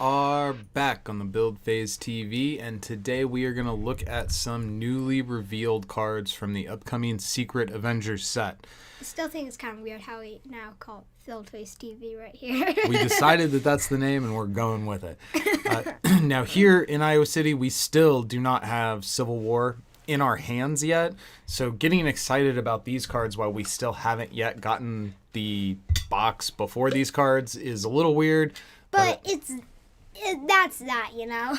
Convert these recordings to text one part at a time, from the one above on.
are back on the Build Phase TV, and today we are going to look at some newly revealed cards from the upcoming Secret Avengers set. I still think it's kind of weird how we now call it Build Phase TV right here. We decided that that's the name, and we're going with it. Now, here in Iowa City, we still do not have Civil War in our hands yet, so getting excited about these cards while we still haven't yet gotten the box before these cards is a little weird. But that's that, you know.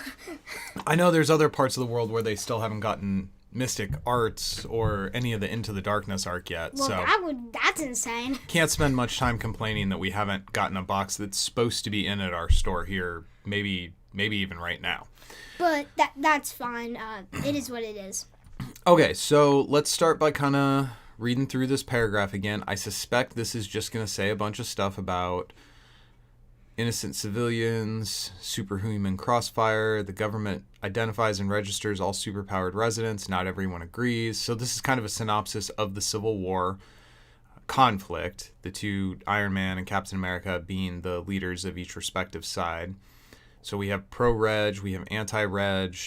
I know there's other parts of the world where they still haven't gotten Mystic Arts or any of the Into the Darkness arc yet. Well, so that's insane. Can't spend much time complaining that we haven't gotten a box that's supposed to be in at our store here, maybe even right now. But that's fine. It is what it is. Okay, so let's start by kind of reading through this paragraph again. I suspect this is just going to say a bunch of stuff about innocent civilians, superhuman crossfire, the government identifies and registers all superpowered residents, not everyone agrees. So this is kind of a synopsis of the Civil War conflict, the two, Iron Man and Captain America, being the leaders of each respective side. So we have pro-reg, we have anti-reg,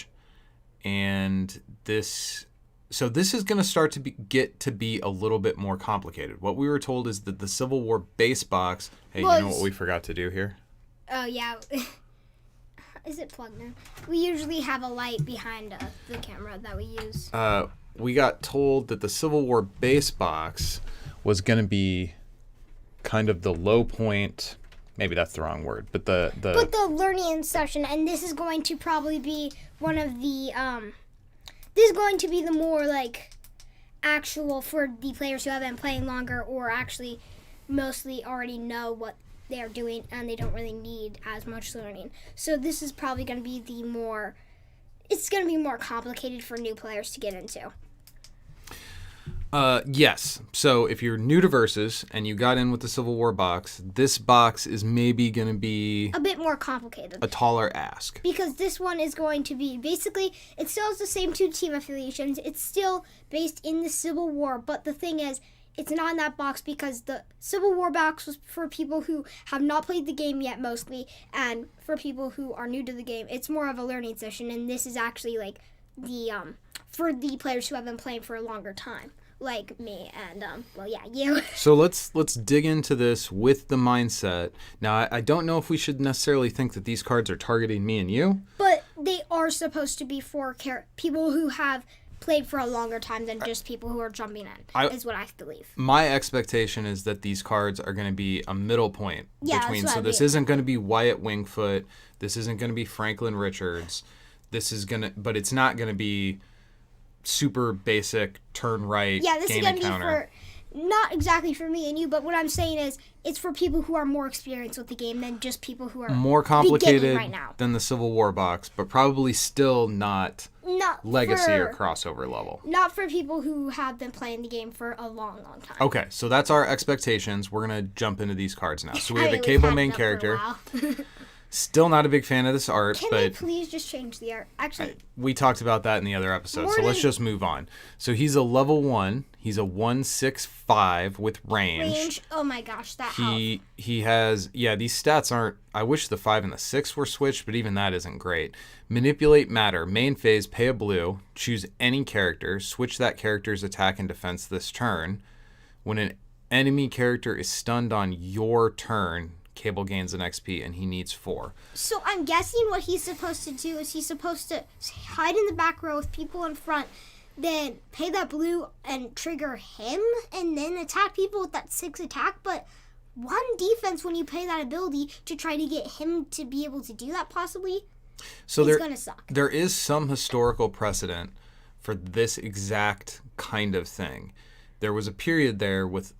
and this is going to start to get to be a little bit more complicated. What we were told is that the Civil War base box... Hey, you know what we forgot to do here? Oh, yeah. Is it plugged in? We usually have a light behind the camera that we use. We got told that the Civil War base box was going to be kind of the low point... Maybe that's the wrong word, but the learning session, and this is going to probably be one of the... This is going to be the more, actual for the players who have been playing longer or actually mostly already know what they're doing and they don't really need as much learning. So this is probably going to be it's going to be more complicated for new players to get into. Yes. So if you're new to Versus and you got in with the Civil War box, this box is maybe going to be a bit more complicated. A taller ask. Because this one is going to be basically, it still has the same two team affiliations. It's still based in the Civil War, but the thing is, it's not in that box because the Civil War box was for people who have not played the game yet mostly, and for people who are new to the game, it's more of a learning session, and this is actually for the players who have been playing for a longer time. Like me and, you. So let's dig into this with the mindset. Now, I don't know if we should necessarily think that these cards are targeting me and you. But they are supposed to be for people who have played for a longer time than just people who are jumping in, is what I believe. My expectation is that these cards are going to be a middle point between. So this isn't going to be Wyatt Wingfoot. This isn't going to be Franklin Richards. But it's not going to be super basic turn right. Yeah, this is going to be for not exactly for me and you, but what I'm saying is it's for people who are more experienced with the game than just people who are more complicated right now. Than the Civil War box, but probably still not legacy or crossover level. Not for people who have been playing the game for a long, long time. Okay, so that's our expectations. We're going to jump into these cards now. So we have a Cable main character. Still not a big fan of this art. Can they please just change the art? Actually, we talked about that in the other episode, so let's just move on. So he's a level 1. He's a 1/6/5 with range. Oh my gosh, that he has, these stats aren't, I wish the 5 and the 6 were switched, but even that isn't great. Manipulate matter. Main phase, pay a blue. Choose any character. Switch that character's attack and defense this turn. When an enemy character is stunned on your turn, Cable gains an XP, and he needs 4. So I'm guessing what he's supposed to do is he's supposed to hide in the back row with people in front, then pay that blue and trigger him, and then attack people with that 6 attack. But 1 defense when you pay that ability to try to get him to be able to do that possibly, so it's going to suck. There is some historical precedent for this exact kind of thing. There was a period there with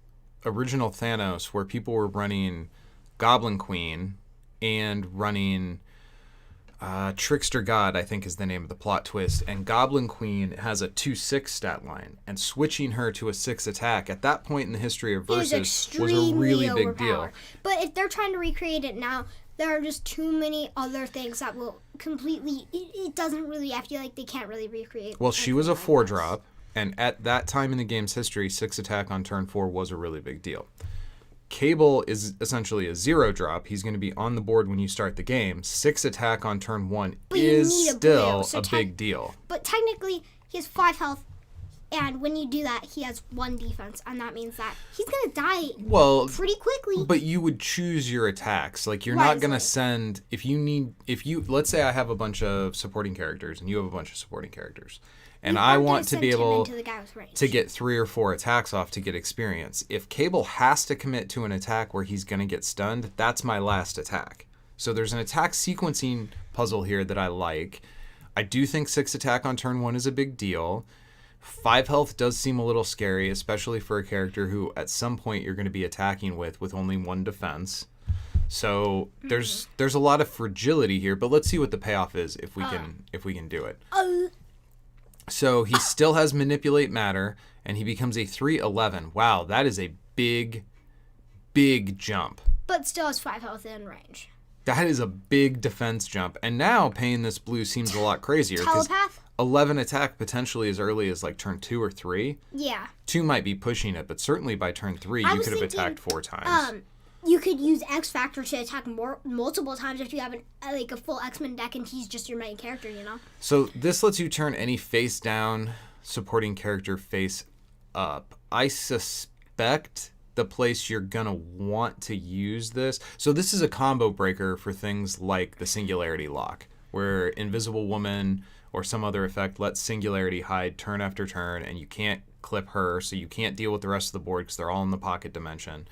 original Thanos where people were running Goblin Queen and running Trickster God, I think is the name of the plot twist. And Goblin Queen has a 2/6 stat line, and switching her to a 6 attack at that point in the history of Versus was a really big deal. But if they're trying to recreate it now, there are just too many other things that will completely... It doesn't really... I feel like they can't really recreate. Well, she was a 4-drop, and at that time in the game's history, 6 attack on turn 4 was a really big deal. Cable is essentially a 0 drop. He's going to be on the board when you start the game. 6 attack on turn 1 is still a big deal. But technically, he has 5 health, and when you do that, he has 1 defense, and that means that he's going to die pretty quickly. But you would choose your attacks. Like, you're not going to send... Let's say I have a bunch of supporting characters, and you have a bunch of supporting characters. And I want to be able to get 3 or 4 attacks off to get experience. If Cable has to commit to an attack where he's going to get stunned, that's my last attack. So there's an attack sequencing puzzle here that I like. I do think 6 attack on turn 1 is a big deal. 5 health does seem a little scary, especially for a character who at some point you're going to be attacking with only 1 defense. So there's a lot of fragility here, but let's see what the payoff is if we can do it. So he still has Manipulate Matter, and he becomes a 3/11. Wow, that is a big, big jump. But still has 5 health in range. That is a big defense jump. And now paying this blue seems a lot crazier. Telepath? 11 attack potentially as early as like turn 2 or 3. Yeah. 2 might be pushing it, but certainly by turn 3 you could have attacked 4 times. You could use XFactor to attack multiple times if you have a full X-Men deck and he's just your main character, you know? So this lets you turn any face down supporting character face up. I suspect the place you're going to want to use this. So this is a combo breaker for things like the Singularity Lock, where Invisible Woman or some other effect lets Singularity hide turn after turn, and you can't clip her, so you can't deal with the rest of the board because they're all in the pocket dimension.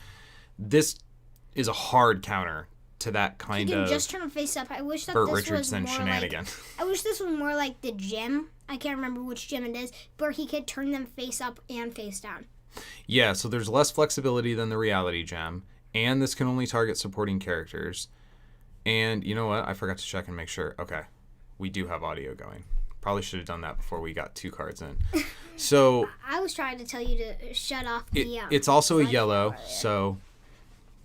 This is a hard counter to that kind of... You can just turn him face up. I wish that Burt this Richardson was more shenanigan. I wish this was more like the gym. I can't remember which gym it is, where he could turn them face up and face down. Yeah, so there's less flexibility than the Reality Gem, and this can only target supporting characters. And you know what? I forgot to check and make sure. Okay, we do have audio going. Probably should have done that before we got 2 cards in. So I was trying to tell you to shut off the... it's also a yellow, so...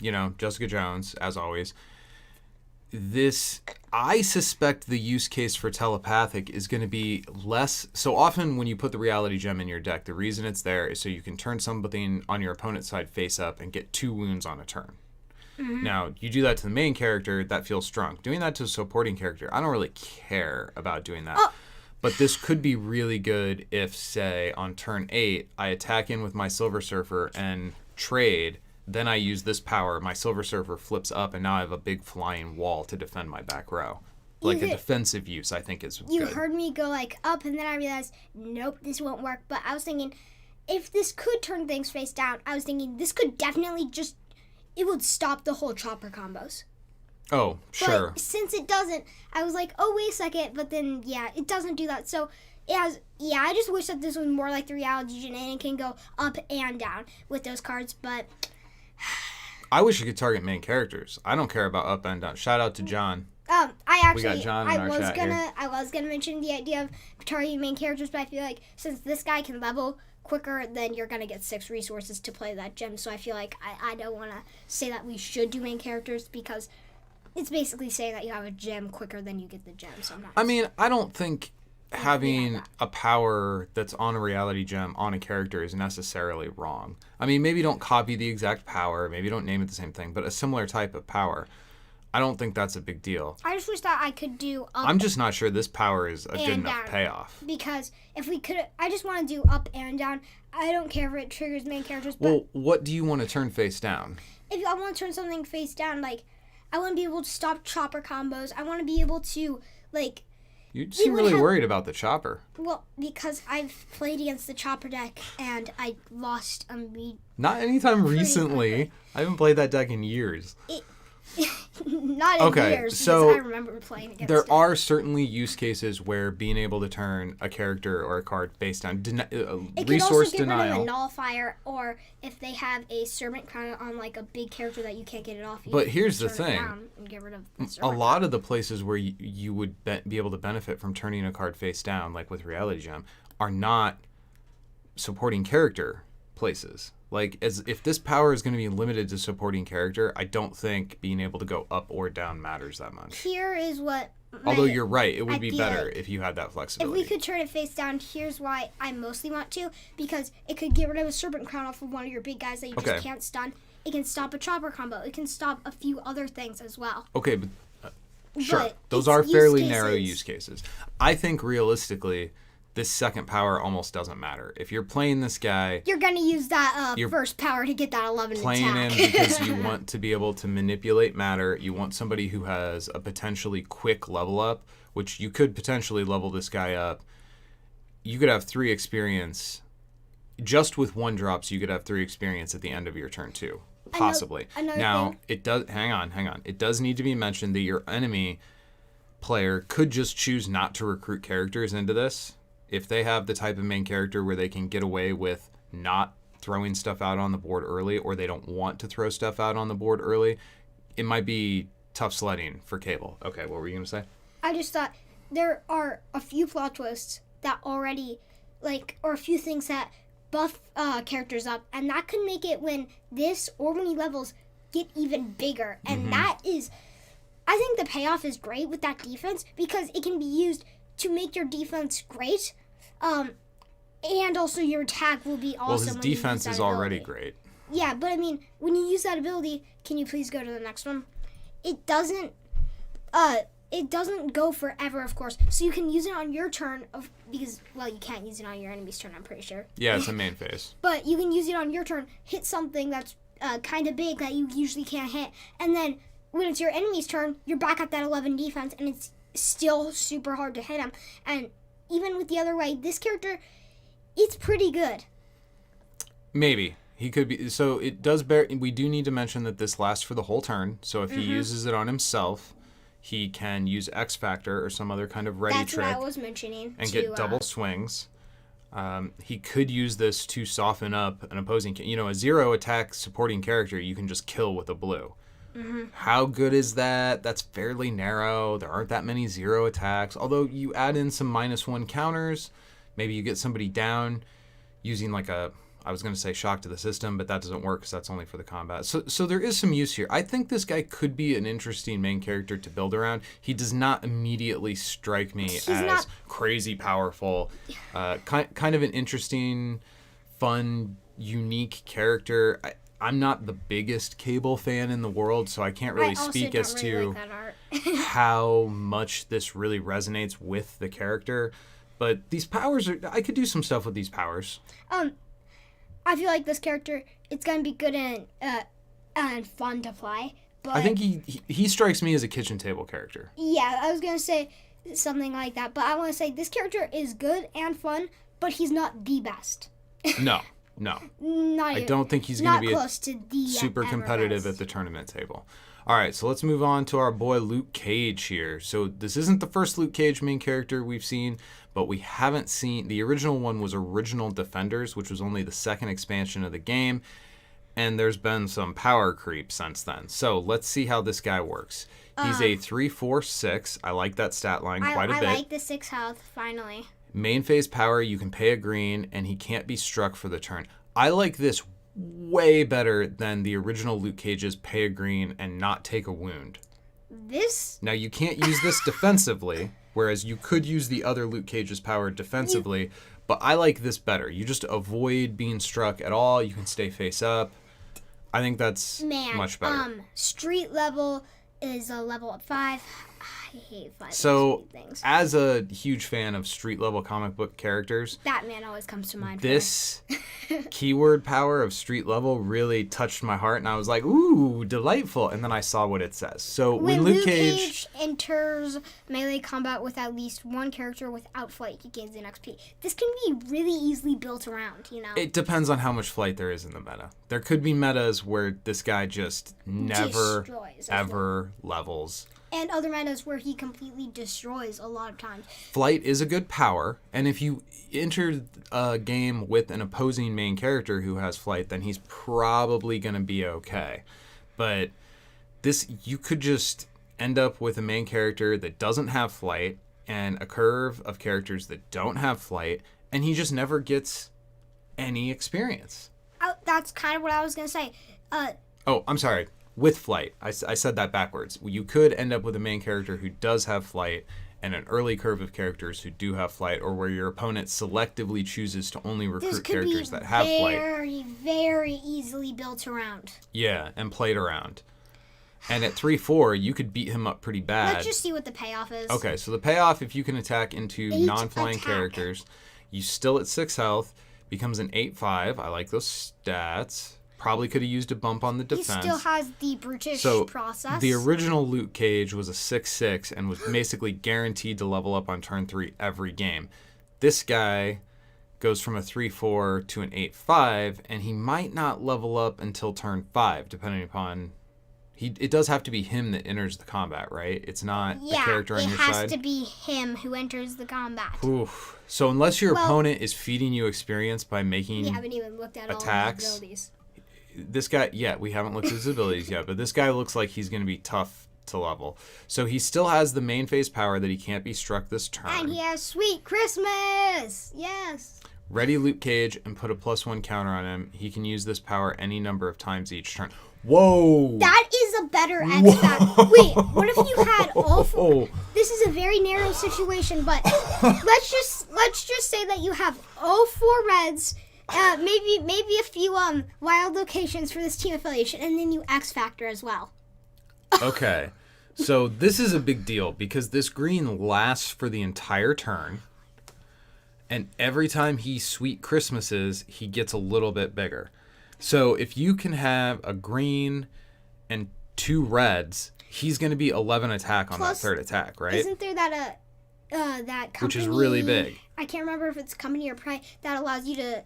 You know, Jessica Jones, as always. I suspect the use case for telepathic is going to be less... So often when you put the Reality Gem in your deck, the reason it's there is so you can turn something on your opponent's side face up and get 2 wounds on a turn. Mm-hmm. Now, you do that to the main character, that feels strong. Doing that to a supporting character, I don't really care about doing that. Oh. But this could be really good if, say, on turn 8, I attack in with my Silver Surfer and trade... Then I use this power, my Silver Surfer flips up, and now I have a big flying wall to defend my back row. Like a defensive use, I think is good. You heard me go up, and then I realized, nope, this won't work. But I was thinking, if this could turn things face down, I was thinking this could definitely it would stop the whole chopper combos. Oh, sure. But since it doesn't, I was like, oh, wait a second. But then, yeah, it doesn't do that. So... I just wish that this was more like the Reality Gem, and it can go up and down with those cards, but... I wish you could target main characters. I don't care about up and down. Shout out to John. I we got John in our chat here. I was gonna mention the idea of targeting main characters, but I feel like since this guy can level quicker, then you're gonna get 6 resources to play that gem. So I feel like I don't want to say that we should do main characters because it's basically saying that you have a gem quicker than you get the gem. So I'm not. I mean, I don't think having a power that's on a Reality Gem on a character is necessarily wrong. I mean, maybe don't copy the exact power, maybe don't name it the same thing, but a similar type of power. I don't think that's a big deal. I just wish that I could do up. I'm just not sure this power is a good enough payoff. Because if we could, I just want to do up and down. I don't care if it triggers main characters. But well, what do you want to turn face down? If I want to turn something face down, I want to be able to stop chopper combos. I want to be able to, You seem really worried about the chopper. Well, because I've played against the chopper deck, and I lost Not anytime recently. I haven't played that deck in years. Not in years, so because I remember playing against there it. are certainly use cases where being able to turn a character or a card based on it resource could also get denial. rid of a nullifier, or if they have a serpent crown on a big character that you can't get it off. But here's the thing: and get rid of a lot of the places where you would be able to benefit from turning a card face down, like with Reality Gem, are not supporting character places. If this power is going to be limited to supporting character, I don't think being able to go up or down matters that much. Here is what... Although you're right, it would be better if you had that flexibility. If we could turn it face down, here's why I mostly want to. Because it could get rid of a Serpent Crown off of one of your big guys that you just can't stun. It can stop a chopper combo. It can stop a few other things as well. Okay, but sure, But those it's are use fairly narrow cases. use cases. I think realistically, this second power almost doesn't matter. If you're playing this guy, You're going to use that You're first power to get that 11 playing attack. him because you want to be able to manipulate matter. You want somebody who has a potentially quick level up, which you could potentially level this guy up. You could have 3 experience. Just with 1 drops, you could have 3 experience at the end of your turn too. Possibly. Another Now, thing- it does. Hang on. It does need to be mentioned that your enemy player could just choose not to recruit characters into this. If they have the type of main character where they can get away with not throwing stuff out on the board early, or they don't want to throw stuff out on the board early, it might be tough sledding for Cable. Okay, what were you going to say? I just thought there are a few plot twists that already, or a few things that buff characters up, and that could make it when this or when he levels get even bigger. And that is, I think the payoff is great with that defense because it can be used to make your defense great, and also your attack will be awesome. Well, his when you use defense that is already ability. great. Yeah, but I mean, when you use that ability, can you please go to the next one? It doesn't go forever, of course. So you can use it on your turn because you can't use it on your enemy's turn, I'm pretty sure. Yeah, it's a main phase. But you can use it on your turn, hit something that's kind of big that you usually can't hit, and then when it's your enemy's turn, you're back at that 11 defense, and it's still super hard to hit him. And even with the other way, this character, it's pretty good. Maybe. He could be. So it does bear. We do need to mention that this lasts for the whole turn. So if he uses it on himself, he can use XFactor or some other kind of ready That's trick what I was mentioning. and get double swings. He could use this to soften up an opposing. A 0 attack supporting character you can just kill with a blue. How good is that? That's fairly narrow. There aren't that many 0 attacks. Although you add in some -1 counters, maybe you get somebody down using I was going to say shock to the system, but that doesn't work because that's only for the combat. So there is some use here. I think this guy could be an interesting main character to build around. He does not immediately strike me as crazy powerful. Kind of an interesting, fun, unique character. I'm not the biggest Cable fan in the world, so I can't really speak as to how much this really resonates with the character. But these powers I could do some stuff with these powers. I feel like this character, it's gonna be good and fun to play. But I think he strikes me as a kitchen table character. Yeah, I was gonna say something like that, but I want to say this character is good and fun, but he's not the best. No. Not I don't think he's going to be close to the super ever competitive best. at the tournament table. All right, so let's move on to our boy Luke Cage here. So this isn't the first Luke Cage main character we've seen, but we haven't seen... The original one was Original Defenders, which was only the second expansion of the game, and there's been some power creep since then. So let's see how this guy works. He's a 3/4/6. I like that stat line quite a bit. I like the 6 health, finally. Main phase power, you can pay a green, and he can't be struck for the turn. I like this way better than the original Luke Cage's pay a green and not take a wound. Now, you can't use this defensively, whereas you could use the other Luke Cage's power defensively, but I like this better. You just avoid being struck at all. You can stay face up. I think that's much better. Street level is a level up 5. I hate 5 So, things. As a huge fan of street level comic book characters, Batman always comes to mind. This keyword power of street level really touched my heart, and I was like, ooh, delightful. And then I saw what it says. So when Luke Cage enters melee combat with at least one character without flight, he gains an XP. This can be really easily built around, It depends on how much flight there is in the meta. There could be metas where this guy just never, destroys ever levels. And other metas where he completely destroys a lot of times. Flight is a good power, and if you enter a game with an opposing main character who has flight, then he's probably going to be okay. But you could just end up with a main character that doesn't have flight and a curve of characters that don't have flight, and he just never gets any experience. That's kind of what I was going to say. I'm sorry. With flight. I said that backwards. You could end up with a main character who does have flight, and an early curve of characters who do have flight, or where your opponent selectively chooses to only recruit characters that have flight. Very, very easily built around. Yeah, and played around. And at 3/4, you could beat him up pretty bad. Let's just see what the payoff is. Okay, so the payoff, if you can attack into 8 non-flying attack. characters, you still at 6 health, becomes an 8/5. I like those stats. Probably could have used a bump on the defense. He still has the brutish process. The original Luke Cage was a 6/6 and was basically guaranteed to level up on turn 3 every game. This guy goes from a 3/4 to an 8/5, and he might not level up until turn 5, depending upon... It does have to be him that enters the combat, right? It's not a character on your side? Yeah, it has to be him who enters the combat. Oof. So unless your opponent is feeding you experience by making We haven't even looked at attacks, all the abilities. This guy, we haven't looked at his abilities yet, but this guy looks like he's going to be tough to level. So he still has the main phase power that he can't be struck this turn. And he has Sweet Christmas! Yes! Ready Luke Cage and put a +1 counter on him. He can use this power any number of times each turn. Whoa! That is a better XFactor. Wait, what if you had all four? This is a very narrow situation, but let's just say that you have all 4 reds, maybe a few wild locations for this team affiliation, and then you XFactor as well. Okay, so this is a big deal because this green lasts for the entire turn, and every time he Sweet Christmases, he gets a little bit bigger. So if you can have a green and 2 reds, he's going to be 11 attack on that third attack, right? Isn't there that that company, which is really big? I can't remember if it's company or Pride that allows you to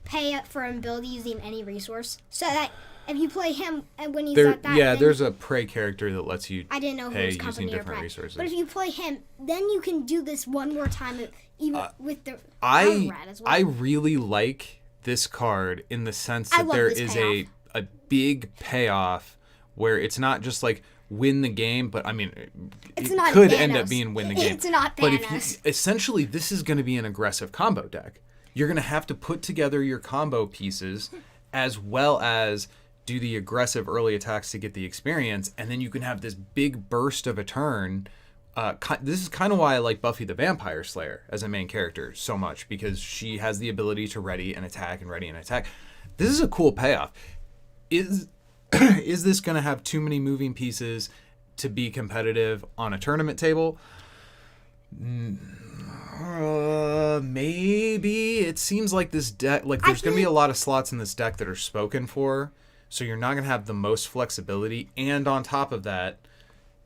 pay for an ability using any resource. So that if you play him and when he's at that, yeah, there's a prey character that lets you I didn't know pay who was company using or different Pride. resources. But if you play him, then you can do this one more time, even with the I rat as well. I really like this card in the sense that there is a big payoff where it's not just like win the game, but I mean, it's it not could Thanos. end up being win the game. It's not Thanos. But if essentially this is going to be an aggressive combo deck. You're going to have to put together your combo pieces as well as do the aggressive early attacks to get the experience, and then you can have this big burst of a turn. This is kind of why I like Buffy the Vampire Slayer as a main character so much, because she has the ability to ready and attack and ready and attack. This is a cool payoff. Is this going to have too many moving pieces to be competitive on a tournament table? Maybe. It seems like this deck, like there's going to be a lot of slots in this deck that are spoken for, so you're not going to have the most flexibility, and on top of that,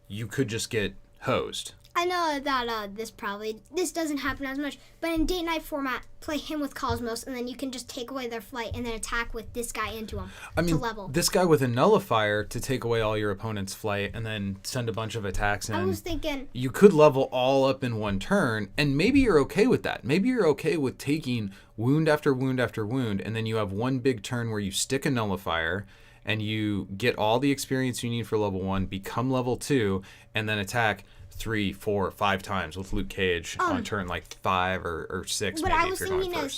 you could just get hosed. I know that this doesn't happen as much, but in day night format, play him with Cosmos, and then you can just take away their flight and then attack with this guy into him to level. This guy with a nullifier to take away all your opponent's flight and then send a bunch of attacks in. I was thinking you could level all up in one turn, and maybe you're okay with that. Maybe you're okay with taking wound after wound after wound, and then you have one big turn where you stick a nullifier and you get all the experience you need for level 1, become level 2, and then attack 3, 4, 5 times with Luke Cage on turn like 5 or 6. But maybe, I was thinking like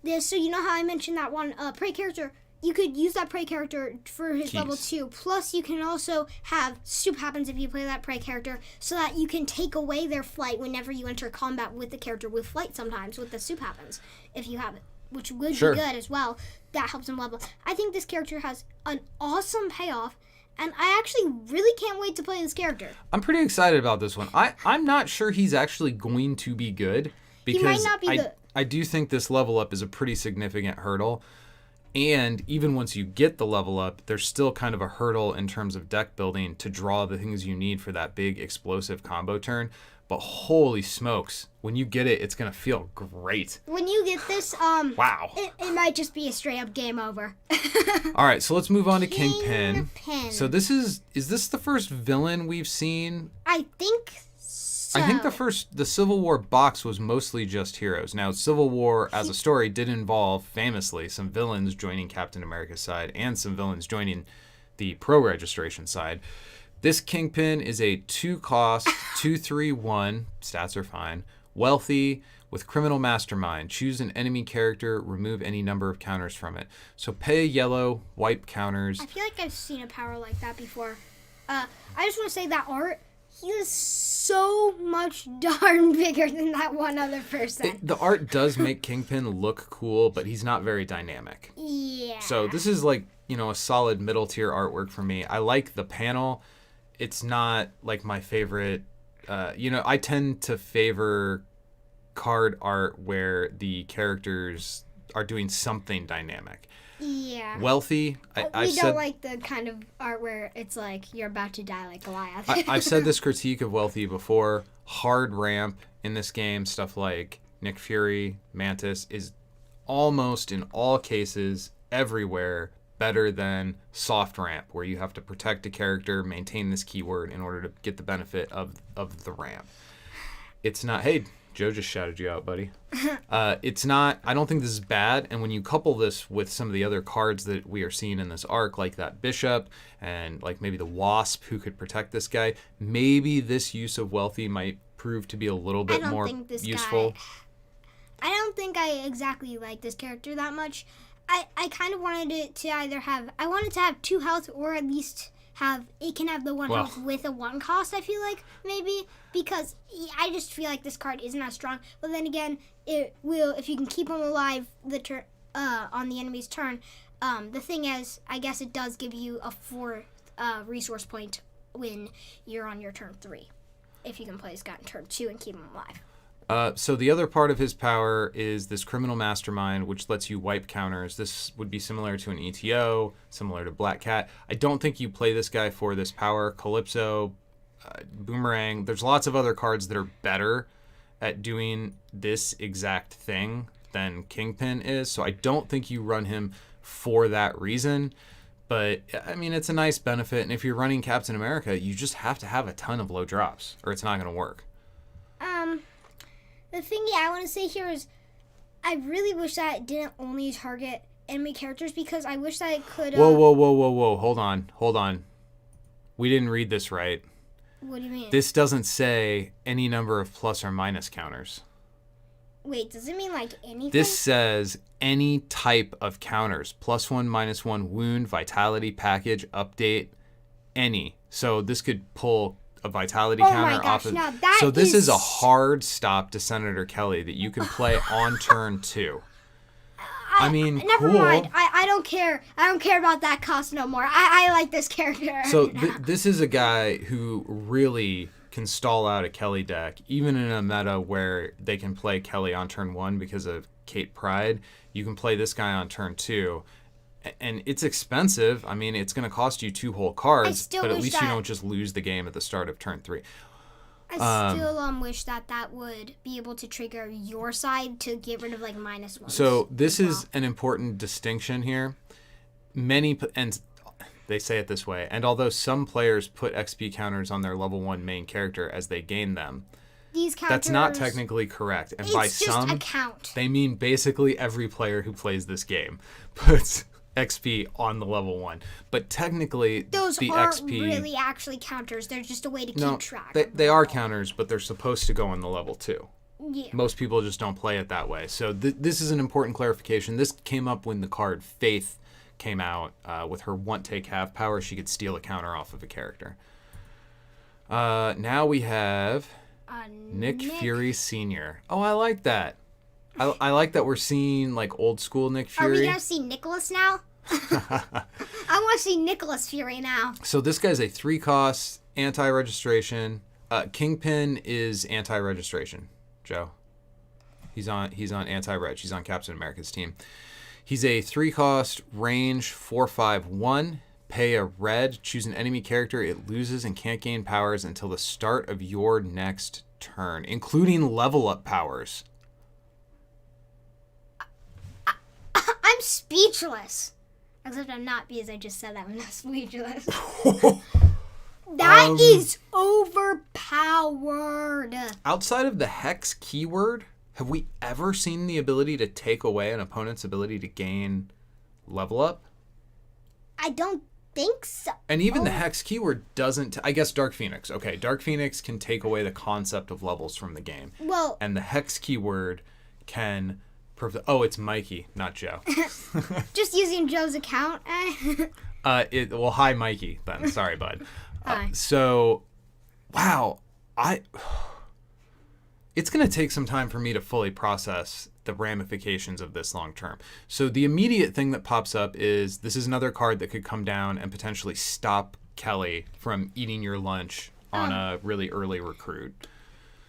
this. So you know how I mentioned that one prey character? You could use that prey character for his level 2. Plus, you can also have soup happens if you play that prey character, so that you can take away their flight whenever you enter combat with the character with flight. Sometimes with the soup happens if you have it, which would be good as well. That helps him level. I think this character has an awesome payoff. And I actually really can't wait to play this character. I'm pretty excited about this one. I'm not sure he's actually going to be good, because he might not be good. I do think this level up is a pretty significant hurdle. And even once you get the level up, there's still kind of a hurdle in terms of deck building to draw the things you need for that big explosive combo turn. But holy smokes, when you get it, it's going to feel great. When you get this, wow. It might just be a straight up game over. All right, so let's move on to Kingpin. So this is this the first villain we've seen? I think so. I think the Civil War box was mostly just heroes. Now, Civil War as a story did involve, famously, some villains joining Captain America's side and some villains joining the pro-registration side. This Kingpin is a 2-cost, 2/3/1, stats are fine, wealthy, with criminal mastermind. Choose an enemy character, remove any number of counters from it. So pay a yellow, wipe counters. I feel like I've seen a power like that before. I just want to say that art, he is so much darn bigger than that one other person. The art does make Kingpin look cool, but he's not very dynamic. Yeah. So this is like, a solid middle tier artwork for me. I like the panel. It's not like my favorite. I tend to favor card art where the characters are doing something dynamic. Yeah. Wealthy. We don't like the kind of art where it's like you're about to die like Goliath. I've said this critique of Wealthy before. Hard ramp in this game, stuff like Nick Fury, Mantis, is almost in all cases, everywhere, better than soft ramp, where you have to protect a character, maintain this keyword in order to get the benefit of the ramp. It's not, hey, Joe just shouted you out, buddy. It's not, I don't think this is bad. And when you couple this with some of the other cards that we are seeing in this arc, like that Bishop and like maybe the Wasp who could protect this guy, maybe this use of Wealthy might prove to be a little bit more useful. I don't think I exactly like this character that much. I kind of wanted it to either have, I wanted to have 2 health or at least it can have the 1 health with a 1 cost, I feel like, maybe, because I just feel like this card isn't as strong. But then again, it will, if you can keep him alive on the enemy's turn. The thing is, I guess it does give you a 4th resource point when you're on your turn 3, if you can play this guy in turn 2 and keep him alive. So the other part of his power is this Criminal Mastermind, which lets you wipe counters. This would be similar to an ETO, similar to Black Cat. I don't think you play this guy for this power. Calypso, Boomerang. There's lots of other cards that are better at doing this exact thing than Kingpin is. So I don't think you run him for that reason. But, I mean, it's a nice benefit. And if you're running Captain America, you just have to have a ton of low drops, or it's not going to work. The thing I want to say here is I really wish that it didn't only target enemy characters, because I wish that it could... Whoa. Hold on. We didn't read this right. What do you mean? This doesn't say any number of plus or minus counters. Wait, does it mean like anything? This says any type of counters. +1, -1, wound, vitality, package, update, any. So this could pull a vitality counter off of. So this is a hard stop to Senator Kelly that you can play on turn 2. I mean, never cool. mind. I don't care. I don't care about that cost no more. I like this character. So this is a guy who really can stall out a Kelly deck, even in a meta where they can play Kelly on turn 1 because of Kate Pride. You can play this guy on turn 2. And it's expensive. I mean, it's going to cost you 2 whole cards, but at least you don't just lose the game at the start of turn 3. I still wish that would be able to trigger your side to get rid of like -1. So this is an important distinction here. And they say it this way, and although some players put XP counters on their level 1 main character as they gain them, these counters, that's not technically correct. And by some, a count. They mean basically every player who plays this game puts XP on the level 1, but technically those the aren't XP really actually counters. They're just a way to keep track. They are counters, but they're supposed to go on the level 2. Yeah. Most people just don't play it that way. So this is an important clarification. This came up when the card Faith came out. With her take half power, she could steal a counter off of a character. Now we have Nick Fury Sr. Oh, I like that. I like that we're seeing like old school Nick Fury. Are we gonna see Nicholas now? I want to see Nicholas Fury now. So this guy's a 3-cost anti-registration. Kingpin is anti-registration. Joe, he's on anti-reg. He's on Captain America's team. He's a 3-cost range 4/5/1. Pay a red. Choose an enemy character. It loses and can't gain powers until the start of your next turn, including level up powers. I'm speechless. Except I'm not, because I just said that I'm not speechless. That is overpowered. Outside of the hex keyword, have we ever seen the ability to take away an opponent's ability to gain level up? I don't think so. And even the hex keyword doesn't... I guess Dark Phoenix. Okay, Dark Phoenix can take away the concept of levels from the game. Well... And the hex keyword can... it's Mikey, not Joe. Just using Joe's account. Hi, Mikey, then. Sorry, bud. Hi. So, wow, it's going to take some time for me to fully process the ramifications of this long term. So the immediate thing that pops up is this is another card that could come down and potentially stop Kelly from eating your lunch on a really early recruit.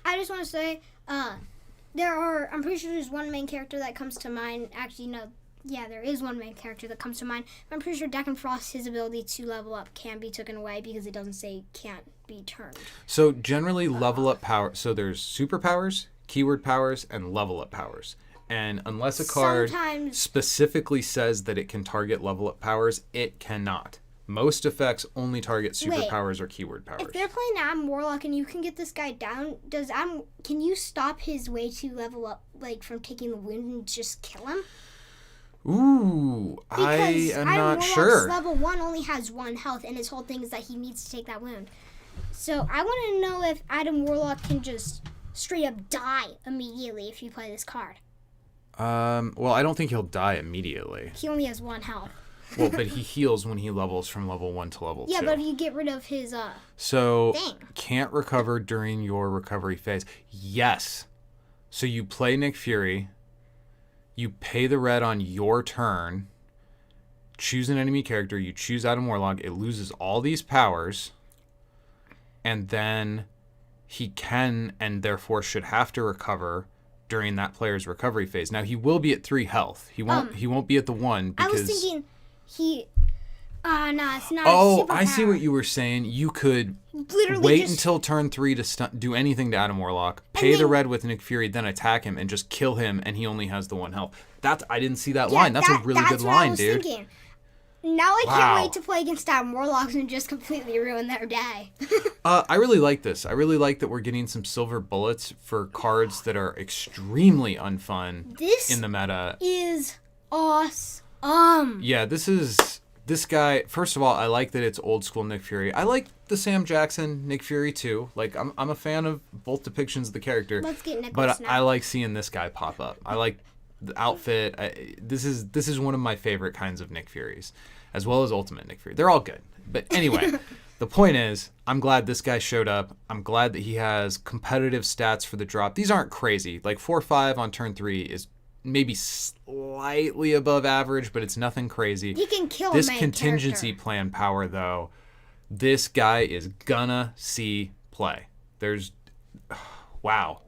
I just want to say, I'm pretty sure there's one main character that comes to mind. Actually, no. Yeah, there is one main character that comes to mind. I'm pretty sure Deck and Frost, his ability to level up can be taken away because it doesn't say can't be turned. So generally level up power. So there's superpowers, keyword powers, and level up powers. And unless a card specifically says that it can target level up powers, it cannot. Most effects only target superpowers or keyword powers. If they're playing Adam Warlock and you can get this guy down, can you stop his way to level up, like from taking the wound and just kill him? Ooh, I am not sure. Level 1 only has 1 health, and his whole thing is that he needs to take that wound. So I want to know if Adam Warlock can just straight up die immediately if you play this card. Well, I don't think he'll die immediately. He only has 1 health. Well, but he heals when he levels from level 1 to level 2. Yeah, but if you get rid of his can't recover during your recovery phase. Yes. So you play Nick Fury. You pay the red on your turn, choose an enemy character, you choose Adam Warlock, it loses all these powers, and then he can and therefore should have to recover during that player's recovery phase. Now he will be at 3 health. He won't be at the 1 because I was thinking no, it's not. Oh, I see what you were saying. You could literally wait until turn 3 to do anything to Adam Warlock, pay the red with Nick Fury, then attack him and just kill him, and he only has the 1 health. I didn't see that line. That's a really good line, dude. Thinking. Now I can't wait to play against Adam Warlocks and just completely ruin their day. I really like this. I really like that we're getting some silver bullets for cards that are extremely unfun in the meta. Is awesome. Yeah, this guy, first of all, I like that it's old school Nick Fury. I like the Sam Jackson Nick Fury too. Like I'm a fan of both depictions of the character. Let's get Nicholas But now. I like seeing this guy pop up. I like the outfit. This is one of my favorite kinds of Nick Furies, as well as Ultimate Nick Fury. They're all good. But anyway, the point is, I'm glad this guy showed up. I'm glad that he has competitive stats for the drop. These aren't crazy. Like 4/5 on turn 3 is maybe slightly above average, but it's nothing crazy. He can kill this a main contingency character. plan power, though, this guy is gonna see play. Wow,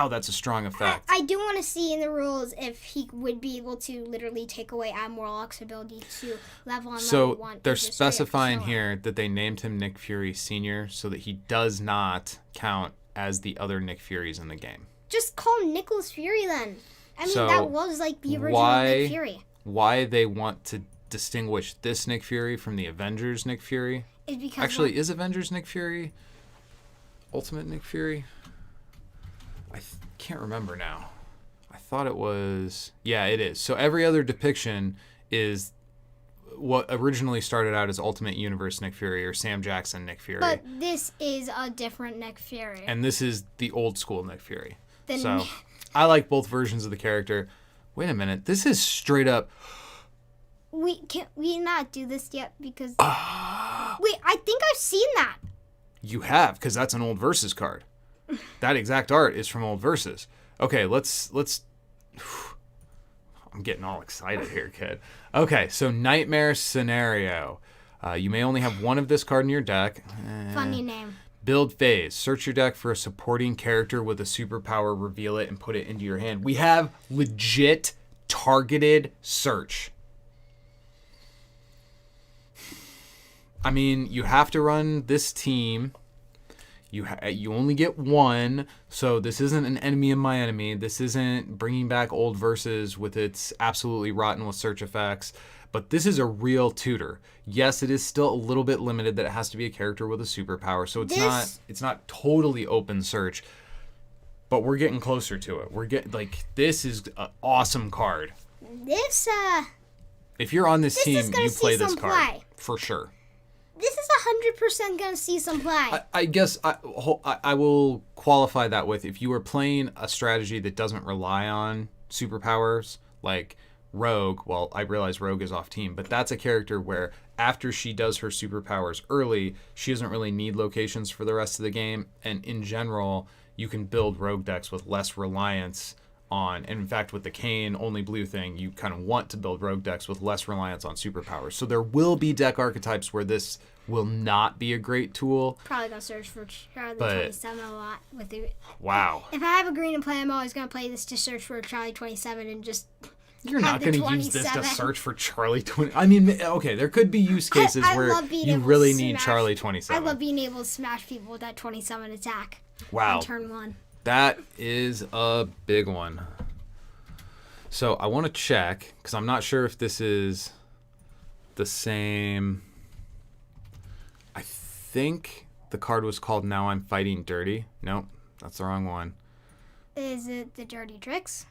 that's a strong effect. I do want to see in the rules if he would be able to literally take away Adam Warlock's ability to level on level 1. So they're specifying here that they named him Nick Fury Sr. so that he does not count as the other Nick Furies in the game. Just call him Nicholas Fury then. I mean, that was like the original Nick Fury. Why they want to distinguish this Nick Fury from the Avengers Nick Fury? Is because actually, is Avengers Nick Fury Ultimate Nick Fury? I can't remember now. I thought it was... Yeah, it is. So every other depiction is what originally started out as Ultimate Universe Nick Fury or Sam Jackson Nick Fury. But this is a different Nick Fury. And this is the old school Nick Fury. So I like both versions of the character. Wait a minute. This is straight up... Can we not do this yet? Because... Wait, I think I've seen that. You have, because that's an old Versus card. That exact art is from old Versus. Okay, let's I'm getting all excited here, kid. Okay, so Nightmare Scenario. You may only have 1 of this card in your deck. Funny name. Build phase. Search your deck for a supporting character with a superpower, reveal it, and put it into your hand. We have legit targeted search. I mean, you have to run this team. You only get 1, so this isn't an enemy of my enemy. This isn't bringing back old Versus with its absolutely rotten with search effects. But this is a real tutor. Yes, it is still a little bit limited that it has to be a character with a superpower, so it's not totally open search. But we're getting closer to it. This is an awesome card. If you're on this team, you play this card for sure. This is 100% going to see some play. I guess I will qualify that with if you are playing a strategy that doesn't rely on superpowers, like Rogue, well, I realize Rogue is off team, but that's a character where after she does her superpowers early, she doesn't really need locations for the rest of the game. And in general, you can build Rogue decks with less reliance on, and in fact, with the Kane only blue thing, you kind of want to build Rogue decks with less reliance on superpowers. So there will be deck archetypes where this will not be a great tool. Probably gonna search for Charlie 27 a lot with it. Wow. If I have a green and play, I'm always gonna play this to search for Charlie 27 and just. You're not going to use this to search for Charlie 20. I mean, okay, there could be use cases where you really need Charlie 27. I love being able to smash people with that 27 attack. Wow. On turn 1. That is a big one. So I want to check, because I'm not sure if this is the same. I think the card was called Now I'm Fighting Dirty. Nope, that's the wrong one. Is it the Dirty Tricks?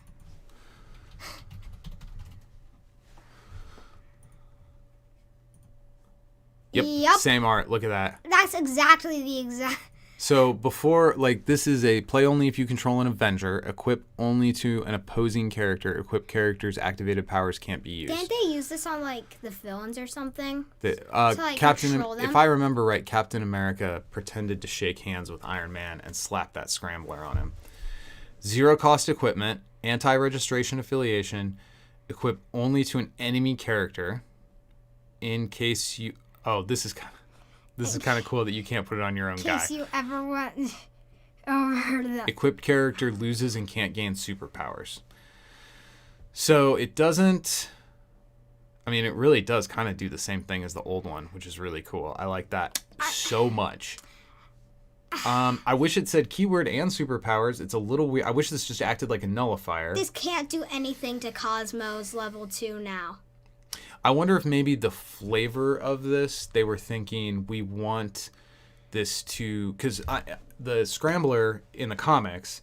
Yep, same art. Look at that. That's exactly the exact. So before, like, this is a play only if you control an Avenger, equip only to an opposing character, equip characters' activated powers can't be used. Didn't they use this on, like, the villains or something? To, like, control them? If I remember right, Captain America pretended to shake hands with Iron Man and slap that scrambler on him. 0 cost equipment, anti-registration affiliation, equip only to an enemy character in case you... Oh, this is kind of cool that you can't put it on your own guy. In case you ever went over the... Equipped character loses and can't gain superpowers. So it doesn't... I mean, it really does kind of do the same thing as the old one, which is really cool. I like that so much. I wish it said keyword and superpowers. It's a little weird. I wish this just acted like a nullifier. This can't do anything to Cosmo's level 2 now. I wonder if maybe the flavor of this, they were thinking we want this to... Because the Scrambler in the comics,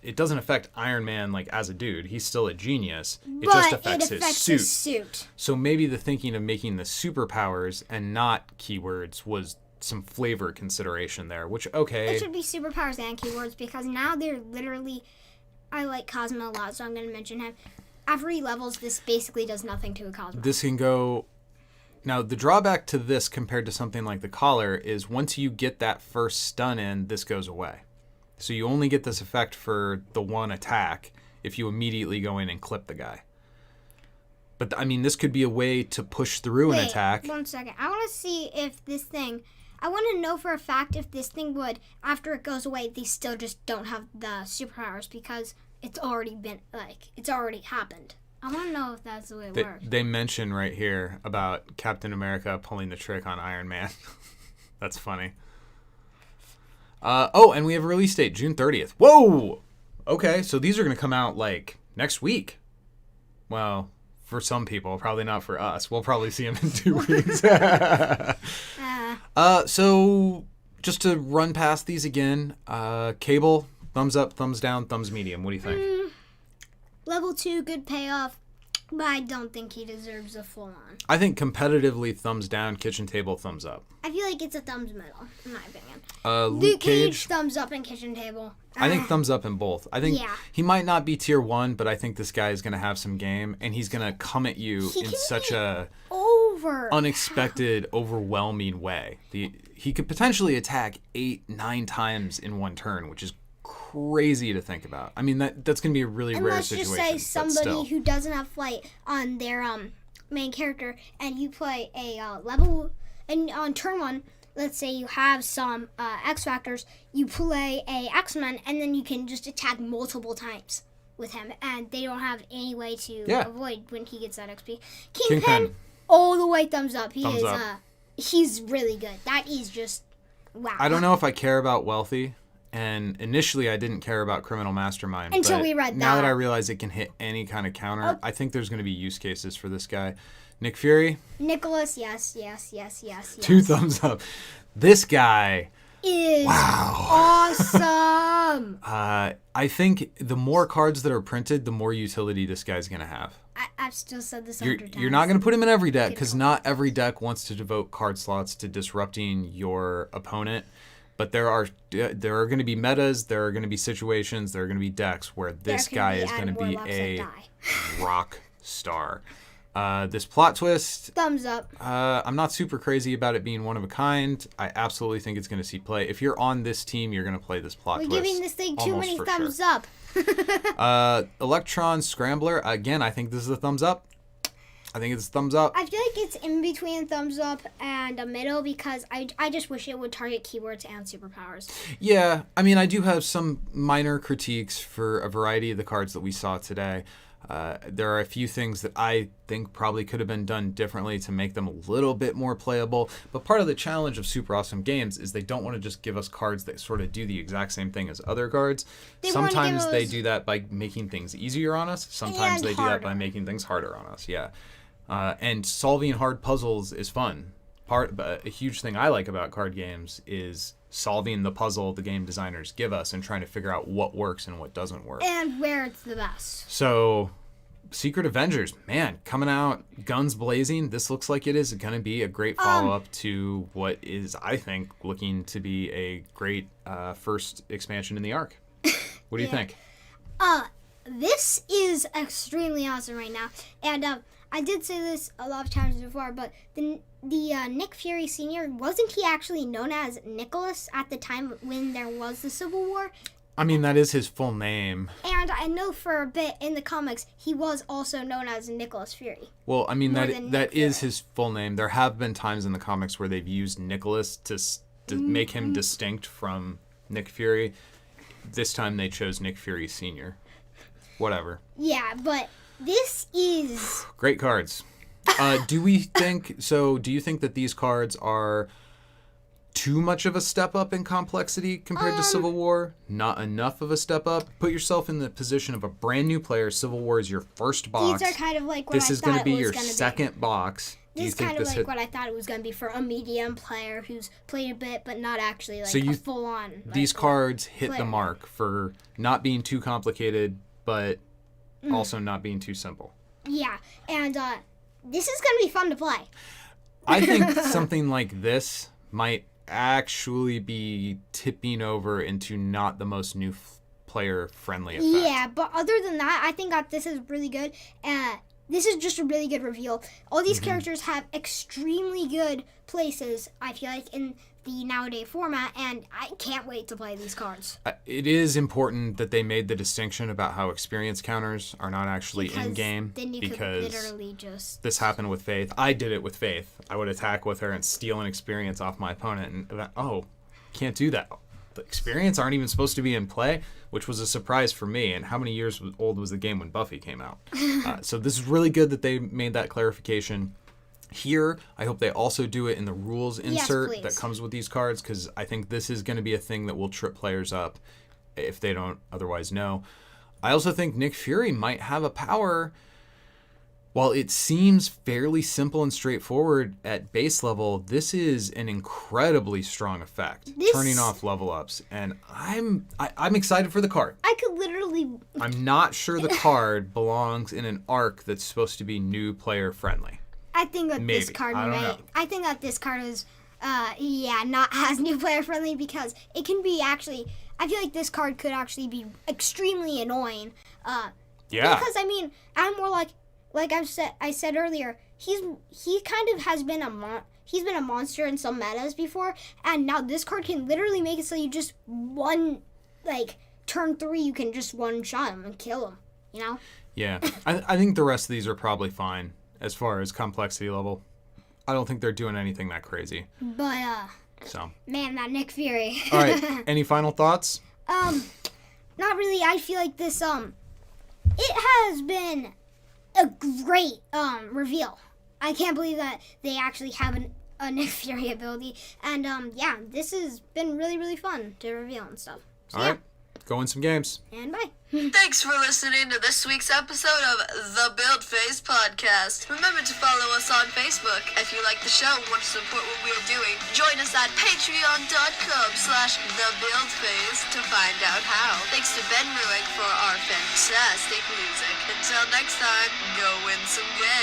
it doesn't affect Iron Man like as a dude. He's still a genius. It just affects his suit. So maybe the thinking of making the superpowers and not keywords was some flavor consideration there, which, okay. It should be superpowers and keywords because now they're literally... I like Cosmo a lot, so I'm going to mention him. After he levels, this basically does nothing to a Cosmo. This can go... Now, the drawback to this compared to something like the Collar is once you get that first stun in, this goes away. So you only get this effect for the one attack if you immediately go in and clip the guy. But, I mean, this could be a way to push through an attack. 1 second. I want to see if this thing... I want to know for a fact if this thing would, after it goes away, they still just don't have the superpowers because... It's already been, it's already happened. I want to know if that's the way it works. They mention right here about Captain America pulling the trick on Iron Man. That's funny. And we have a release date, June 30th. Whoa! Okay, so these are going to come out, next week. Well, for some people, probably not for us. We'll probably see them in 2 weeks. So, just to run past these again, Cable... Thumbs up, thumbs down, thumbs medium. What do you think? Level 2, good payoff, but I don't think he deserves a full-on. I think competitively, thumbs down, kitchen table, thumbs up. I feel like it's a thumbs middle, in my opinion. Luke Cage, thumbs up in kitchen table. I think thumbs up in both. I think he might not be tier 1, but I think this guy is going to have some game, and he's going to come at you in such a unexpected, overwhelming way. He could potentially attack 8-9 times in one turn, which is crazy to think about. I mean, that's going to be a really rare situation. Let's just say somebody who doesn't have flight on their main character, and you play a level, and on turn 1, let's say you have some XFactors, you play a X-Men, and then you can just attack multiple times with him, and they don't have any way to avoid when he gets that XP. Kingpin, all the way thumbs up. He's really good. That is just, wow. I don't know if I care about Wealthy. And initially, I didn't care about Criminal Mastermind. Until we read that. Now that I realize it can hit any kind of counter, I think there's going to be use cases for this guy. Nick Fury? Nicholas, yes. 2 thumbs up. This guy is awesome. I think the more cards that are printed, the more utility this guy's going to have. I've still said this 100 times. You're not going to put him in every deck because not every deck wants to devote card slots to disrupting your opponent. But there are going to be metas, there are going to be situations, there are going to be decks where this guy is going to be a rock star. This plot twist, Thumbs up. I'm not super crazy about it being one of a kind. I absolutely think it's going to see play. If you're on this team, you're going to play this plot We're twist. giving this thing too many for thumbs sure. up. Electron Scrambler, again, I think this is a thumbs up. I think it's a thumbs up. I feel like it's in between thumbs up and a middle because I just wish it would target keywords and superpowers. Yeah, I mean, I do have some minor critiques for a variety of the cards that we saw today. There are a few things that I think probably could have been done differently to make them a little bit more playable. But part of the challenge of Super Awesome Games is they don't want to just give us cards that sort of do the exact same thing as other cards. Sometimes they do that by making things easier on us. Sometimes they do that by making things harder on us. Yeah. And solving hard puzzles is fun. A huge thing I like about card games is solving the puzzle the game designers give us and trying to figure out what works and what doesn't work. And where it's the best. So, Secret Avengers, man, coming out guns blazing. This looks like it is going to be a great follow-up to what is, I think, looking to be a great first expansion in the arc. What do you think? This is extremely awesome right now. And I did say this a lot of times before, but the Nick Fury Sr., wasn't he actually known as Nicholas at the time when there was the Civil War? I mean, that is his full name. And I know for a bit in the comics, he was also known as Nicholas Fury. Well, I mean, that is his full name. There have been times in the comics where they've used Nicholas to make him distinct from Nick Fury. This time they chose Nick Fury Sr. Whatever. Yeah, but this is... Great cards. Do you think that these cards are too much of a step up in complexity compared to Civil War? Not enough of a step up? Put yourself in the position of a brand new player. Civil War is your first box. These are kind of like what this I is thought going to be it was your gonna second box. This is kind of like what I thought it was going to be for a medium player who's played a bit but not actually like a full-on. These cards hit the mark for not being too complicated, but also not being too simple. Yeah, and this is going to be fun to play. I think something like this might actually be tipping over into not the most new player-friendly effect. Yeah, but other than that, I think that this is really good. This is just a really good reveal. All these characters have extremely good places, I feel like, in the nowadays format, and I can't wait to play these cards. It is important that they made the distinction about how experience counters are not actually in-game. Then you could literally just... This happened with Faith. I did it with Faith. I would attack with her and steal an experience off my opponent, and can't do that. The experience aren't even supposed to be in play, which was a surprise for me. And how many years old was the game when Buffy came out? So this is really good that they made that clarification. Here, I hope they also do it in the rules insert that comes with these cards, because I think this is going to be a thing that will trip players up if they don't otherwise know. I also think Nick Fury might have a power. While it seems fairly simple and straightforward at base level, this is an incredibly strong effect, turning off level ups, and I'm excited for the card. I could literally... I'm not sure the card belongs in an arc that's supposed to be new player friendly. I think that this card I think that this card is, not as new player friendly because it can be actually. I feel like this card could actually be extremely annoying. Because I mean, I'm more like I said earlier, he kind of has been he's been a monster in some metas before, and now this card can literally make it so you just turn 3 you can just one shot him and kill him. You know? Yeah, I think the rest of these are probably fine. As far as complexity level, I don't think they're doing anything that crazy. But, man, that Nick Fury. All right, any final thoughts? Not really. I feel like this, it has been a great, reveal. I can't believe that they actually have a Nick Fury ability. And, this has been really, really fun to reveal and stuff. So, all right, go win some games. And bye. Thanks for listening to this week's episode of The Build Phase Podcast. Remember to follow us on Facebook. If you like the show and want to support what we're doing, join us at patreon.com/TheBuildPhase to find out how. Thanks to Ben Ruick for our fantastic music. Until next time, go win some games.